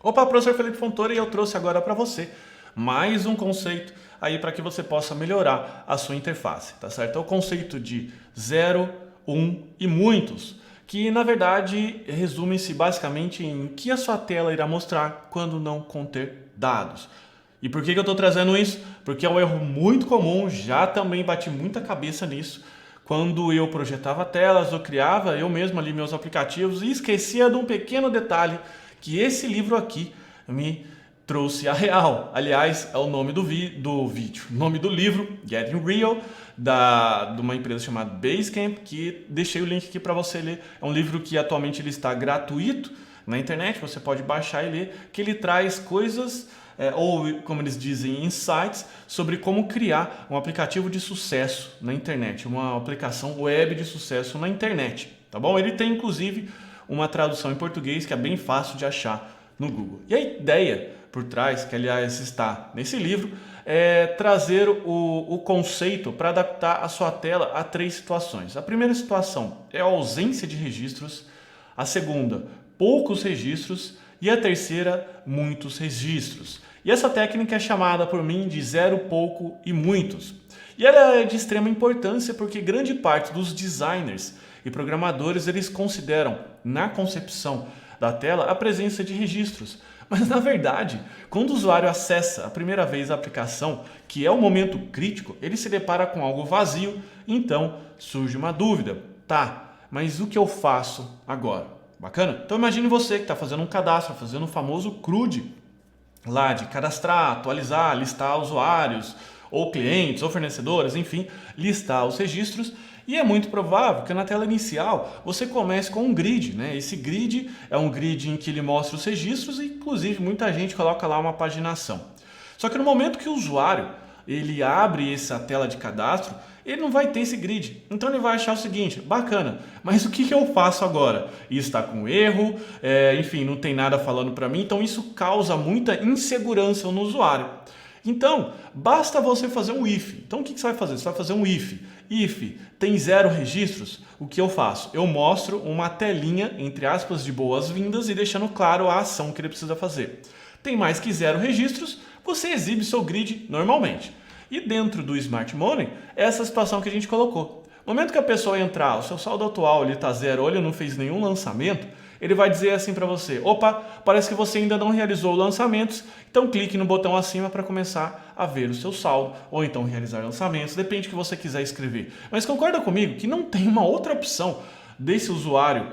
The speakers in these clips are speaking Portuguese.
Opa, professor Felipe Fontoura, e eu trouxe agora para você mais um conceito aí para que você possa melhorar a sua interface, tá certo? É o conceito de zero, um e muitos, que na verdade resume-se basicamente em que a sua tela irá mostrar quando não conter dados. E por que eu estou trazendo isso? Porque é um erro muito comum, já também bati muita cabeça nisso, quando eu projetava telas ou criava eu mesmo ali meus aplicativos e esquecia de um pequeno detalhe que esse livro aqui me trouxe a real. Aliás, é o nome do vídeo, o nome do livro, Getting Real, de uma empresa chamada Basecamp, que deixei o link aqui para você ler. É um livro que atualmente ele está gratuito na internet, você pode baixar e ler, que ele traz coisas, ou como eles dizem, insights, sobre como criar um aplicativo de sucesso na internet, uma aplicação web de sucesso na internet, tá bom? Ele tem inclusive uma tradução em português que é bem fácil de achar no Google. E a ideia por trás, que aliás está nesse livro, é trazer o conceito para adaptar a sua tela a três situações. A primeira situação é a ausência de registros, a segunda, poucos registros e a terceira, muitos registros. E essa técnica é chamada por mim de zero, pouco e muitos. E ela é de extrema importância porque grande parte dos designers e programadores eles consideram na concepção da tela a presença de registros. Mas na verdade, quando o usuário acessa a primeira vez a aplicação, que é o momento crítico, ele se depara com algo vazio, então surge uma dúvida. Tá, mas o que eu faço agora? Bacana? Então imagine você que está fazendo um cadastro, fazendo o famoso CRUD, lá de cadastrar, atualizar, listar usuários, ou clientes, ou fornecedores, enfim, listar os registros. E é muito provável que na tela inicial você comece com um grid, né? Esse grid é um grid em que ele mostra os registros e inclusive muita gente coloca lá uma paginação. Só que no momento que o usuário ele abre essa tela de cadastro, ele não vai ter esse grid. Então ele vai achar o seguinte, bacana, mas o que eu faço agora? Isso está com erro, enfim, não tem nada falando para mim, então isso causa muita insegurança no usuário. Então, basta você fazer um if. Então, o que você vai fazer? Você vai fazer um if. If tem zero registros, o que eu faço? Eu mostro uma telinha, entre aspas, de boas-vindas e deixando claro a ação que ele precisa fazer. Tem mais que zero registros, você exibe seu grid normalmente. E dentro do Smart Money, é essa situação que a gente colocou. No momento que a pessoa entrar, o seu saldo atual está zero, ou ele não fez nenhum lançamento, ele vai dizer assim para você, opa, parece que você ainda não realizou lançamentos, então clique no botão acima para começar a ver o seu saldo, ou então realizar lançamentos, depende do que você quiser escrever. Mas concorda comigo que não tem uma outra opção desse usuário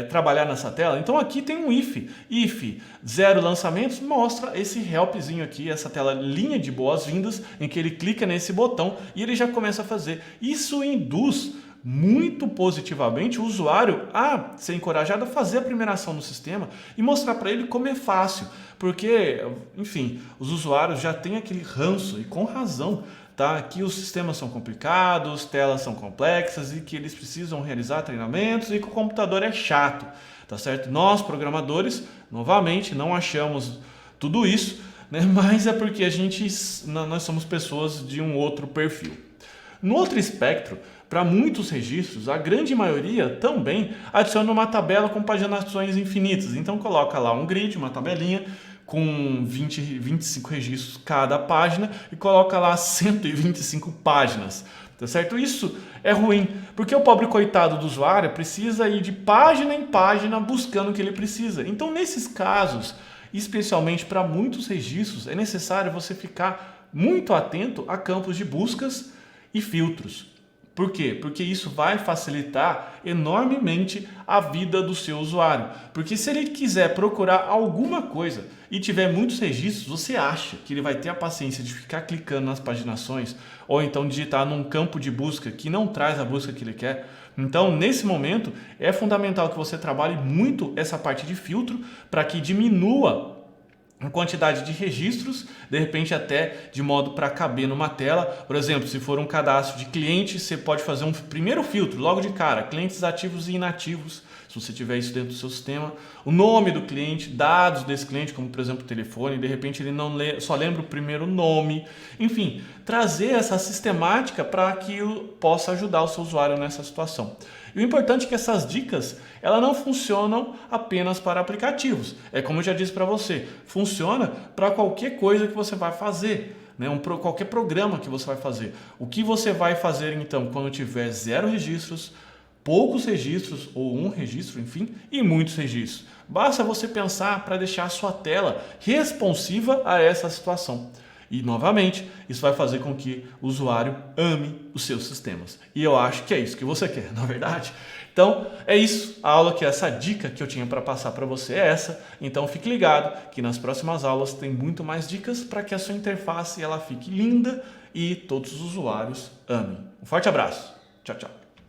trabalhar nessa tela? Então aqui tem um if zero lançamentos, mostra esse helpzinho aqui, essa tela linha de boas-vindas, em que ele clica nesse botão e ele já começa a fazer. Isso induz muito positivamente o usuário a ser encorajado a fazer a primeira ação no sistema e mostrar para ele como é fácil, porque, enfim, os usuários já têm aquele ranço, e com razão, tá? Que os sistemas são complicados, telas são complexas e que eles precisam realizar treinamentos e que o computador é chato, tá certo? Nós, programadores, novamente, não achamos tudo isso, né? Mas é porque nós somos pessoas de um outro perfil. No outro espectro, para muitos registros, a grande maioria também adiciona uma tabela com paginações infinitas. Então coloca lá um grid, uma tabelinha com 25 registros cada página e coloca lá 125 páginas. Tá certo? Isso é ruim, porque o pobre coitado do usuário precisa ir de página em página buscando o que ele precisa. Então, nesses casos, especialmente para muitos registros, é necessário você ficar muito atento a campos de buscas e filtros. Por quê? Porque isso vai facilitar enormemente a vida do seu usuário. Porque se ele quiser procurar alguma coisa e tiver muitos registros, você acha que ele vai ter a paciência de ficar clicando nas paginações ou então digitar num campo de busca que não traz a busca que ele quer? Então, nesse momento, é fundamental que você trabalhe muito essa parte de filtro para que diminua a quantidade de registros, de repente até de modo para caber numa tela. Por exemplo, se for um cadastro de clientes, você pode fazer um primeiro filtro logo de cara, clientes ativos e inativos. se você tiver isso dentro do seu sistema, o nome do cliente, dados desse cliente, como por exemplo o telefone, de repente ele não só lembra o primeiro nome, enfim, trazer essa sistemática para que possa ajudar o seu usuário nessa situação. E o importante é que essas dicas, elas não funcionam apenas para aplicativos. É como eu já disse para você, funciona para qualquer coisa que você vai fazer, né? Qualquer programa que você vai fazer. O que você vai fazer então quando tiver 0 registros, poucos registros ou 1 registro, enfim, e muitos registros? Basta você pensar para deixar a sua tela responsiva a essa situação. E, novamente, isso vai fazer com que o usuário ame os seus sistemas. E eu acho que é isso que você quer, não é verdade? Então, é isso. A aula essa dica que eu tinha para passar para você é essa. Então, fique ligado que nas próximas aulas tem muito mais dicas para que a sua interface ela fique linda e todos os usuários amem. Um forte abraço. Tchau, tchau.